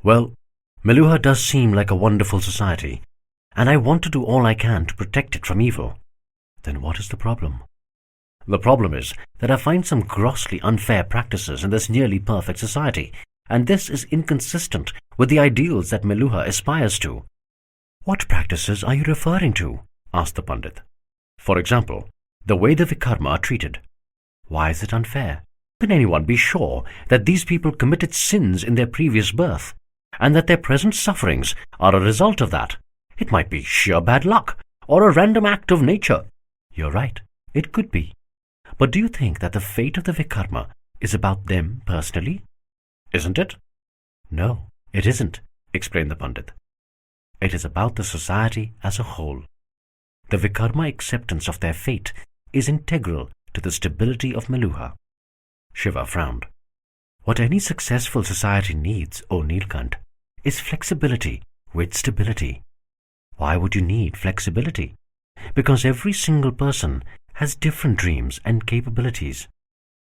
Well, Meluha does seem like a wonderful society, and I want to do all I can to protect it from evil. Then what is the problem? The problem is that I find some grossly unfair practices in this nearly perfect society, and this is inconsistent with the ideals that Meluha aspires to. What practices are you referring to? Asked the Pandit. For example, the way the Vikarma are treated. Why is it unfair? Can anyone be sure that these people committed sins in their previous birth, and that their present sufferings are a result of that? It might be sheer bad luck, or a random act of nature. You're right, it could be. But do you think that the fate of the Vikarma is about them personally? Isn't it? No, it isn't, explained the Pandit. It is about the society as a whole. The Vikarma acceptance of their fate is integral to the stability of Meluha. Shiva frowned. What any successful society needs, O Nilkant, is flexibility with stability. Why would you need flexibility? Because every single person has different dreams and capabilities.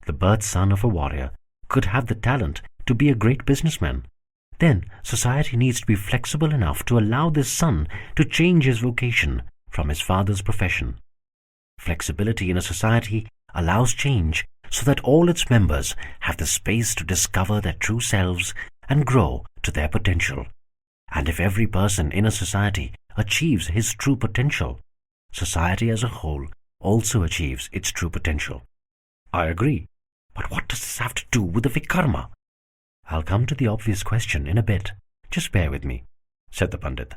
The birth son of a warrior could have the talent to be a great businessman. Then society needs to be flexible enough to allow this son to change his vocation from his father's profession. Flexibility in a society allows change so that all its members have the space to discover their true selves and grow to their potential. And if every person in a society achieves his true potential, society as a whole also achieves its true potential. I agree. But what does this have to do with the Vikarma? I'll come to the obvious question in a bit. Just bear with me, said the Pandit.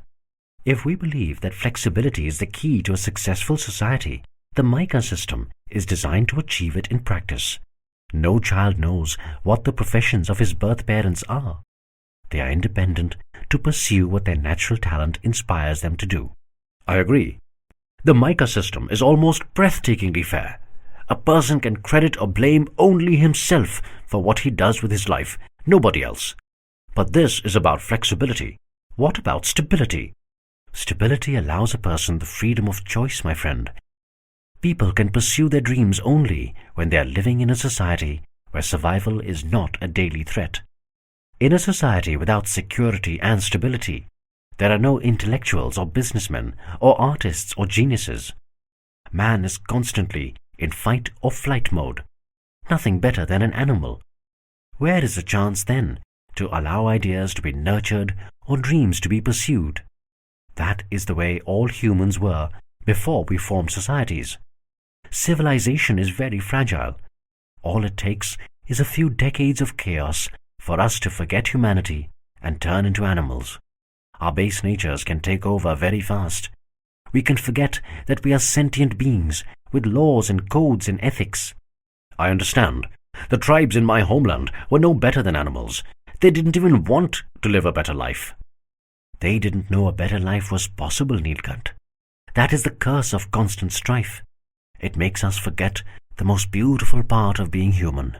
If we believe that flexibility is the key to a successful society, the Micah system is designed to achieve it in practice. No child knows what the professions of his birth parents are. They are independent to pursue what their natural talent inspires them to do. I agree. The Micah system is almost breathtakingly fair. A person can credit or blame only himself for what he does with his life, nobody else. But this is about flexibility. What about stability? Stability allows a person the freedom of choice, my friend. People can pursue their dreams only when they are living in a society where survival is not a daily threat. In a society without security and stability, there are no intellectuals or businessmen or artists or geniuses. Man is constantly in fight or flight mode, nothing better than an animal. Where is the chance then to allow ideas to be nurtured or dreams to be pursued? That is the way all humans were before we formed societies. Civilization is very fragile. All it takes is a few decades of chaos for us to forget humanity and turn into animals. Our base natures can take over very fast. We can forget that we are sentient beings with laws and codes and ethics. I understand. The tribes in my homeland were no better than animals. They didn't even want to live a better life. They didn't know a better life was possible, Nilkant. That is the curse of constant strife. It makes us forget the most beautiful part of being human.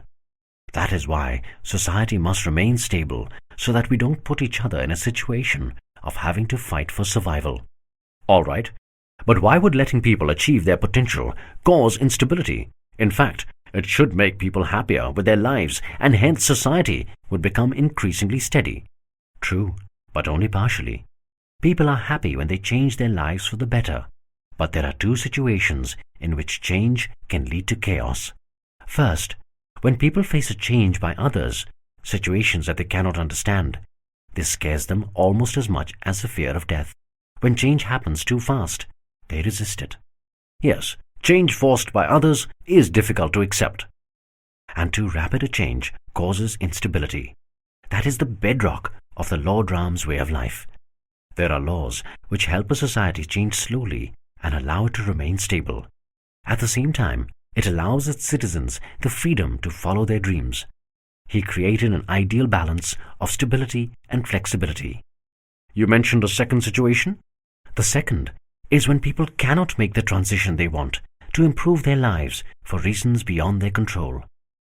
That is why society must remain stable so that we don't put each other in a situation of having to fight for survival. All right, but why would letting people achieve their potential cause instability? In fact, it should make people happier with their lives, and hence society would become increasingly steady. True, but only partially. People are happy when they change their lives for the better. But there are two situations in which change can lead to chaos. First, when people face a change by others, situations that they cannot understand, this scares them almost as much as the fear of death. When change happens too fast, they resist it. Yes, change forced by others is difficult to accept. And too rapid a change causes instability. That is the bedrock of the Lord Ram's way of life. There are laws which help a society change slowly and allow it to remain stable. At the same time, it allows its citizens the freedom to follow their dreams. He created an ideal balance of stability and flexibility. You mentioned a second situation? The second is when people cannot make the transition they want to improve their lives for reasons beyond their control.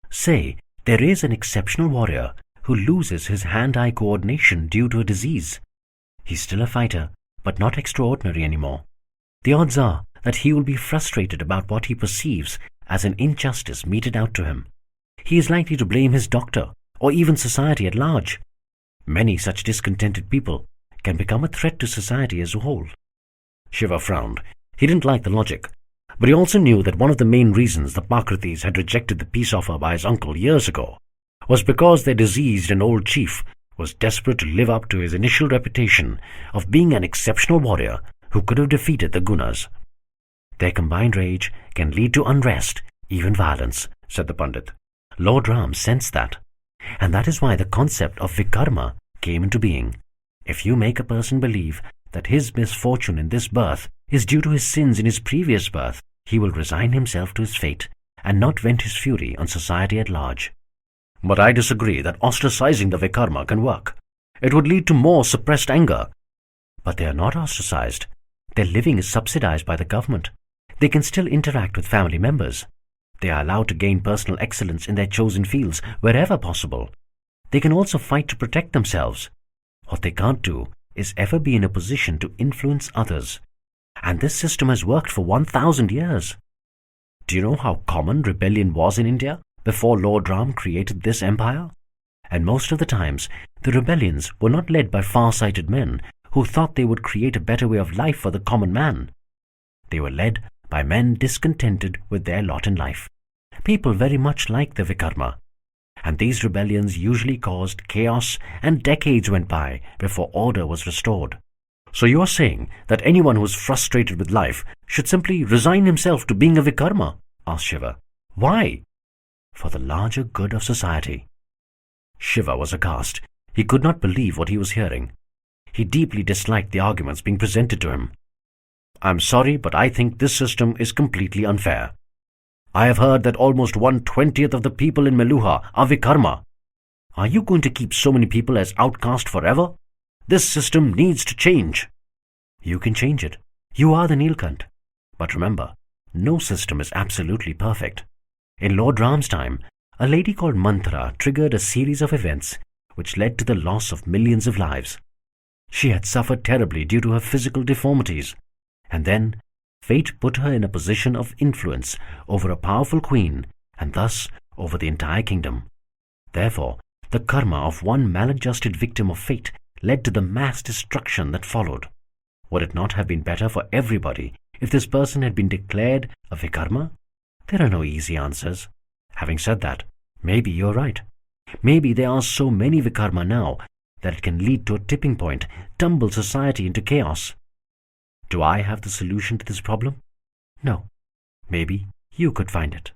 Say, there is an exceptional warrior who loses his hand-eye coordination due to a disease. He's still a fighter, but not extraordinary anymore. The odds are that he will be frustrated about what he perceives as an injustice meted out to him. He is likely to blame his doctor or even society at large. Many such discontented people can become a threat to society as a whole. Shiva frowned. He didn't like the logic, but he also knew that one of the main reasons the Pakratis had rejected the peace offer by his uncle years ago was because their diseased and old chief was desperate to live up to his initial reputation of being an exceptional warrior who could have defeated the Gunas. Their combined rage can lead to unrest, even violence, said the Pandit. Lord Ram sensed that, and that is why the concept of Vikarma came into being. If you make a person believe that his misfortune in this birth is due to his sins in his previous birth, he will resign himself to his fate and not vent his fury on society at large. But I disagree that ostracizing the Vikarma can work. It would lead to more suppressed anger. But they are not ostracized. Their living is subsidized by the government. They can still interact with family members. They are allowed to gain personal excellence in their chosen fields wherever possible. They can also fight to protect themselves. What they can't do is ever be in a position to influence others. And this system has worked for 1,000 years. Do you know how common rebellion was in India before Lord Ram created this empire? And most of the times, the rebellions were not led by far-sighted men who thought they would create a better way of life for the common man. They were led by men discontented with their lot in life, people very much like the Vikarma. And these rebellions usually caused chaos, and decades went by before order was restored. So you are saying that anyone who is frustrated with life should simply resign himself to being a Vikarma? Asked Shiva. Why? For the larger good of society. Shiva was aghast. He could not believe what he was hearing. He deeply disliked the arguments being presented to him. I'm sorry, but I think this system is completely unfair. I have heard that almost 1/20th of the people in Meluha are Vikarma. Are you going to keep so many people as outcast forever? This system needs to change. You can change it. You are the Nilkant. But remember, no system is absolutely perfect. In Lord Ram's time, a lady called Manthara triggered a series of events which led to the loss of millions of lives. She had suffered terribly due to her physical deformities, and then fate put her in a position of influence over a powerful queen and thus over the entire kingdom. Therefore, the karma of one maladjusted victim of fate led to the mass destruction that followed. Would it not have been better for everybody if this person had been declared a Vikarma? There are no easy answers. Having said that, maybe you're right. Maybe there are so many Vikarma now that it can lead to a tipping point, tumble society into chaos. Do I have the solution to this problem? No. Maybe you could find it.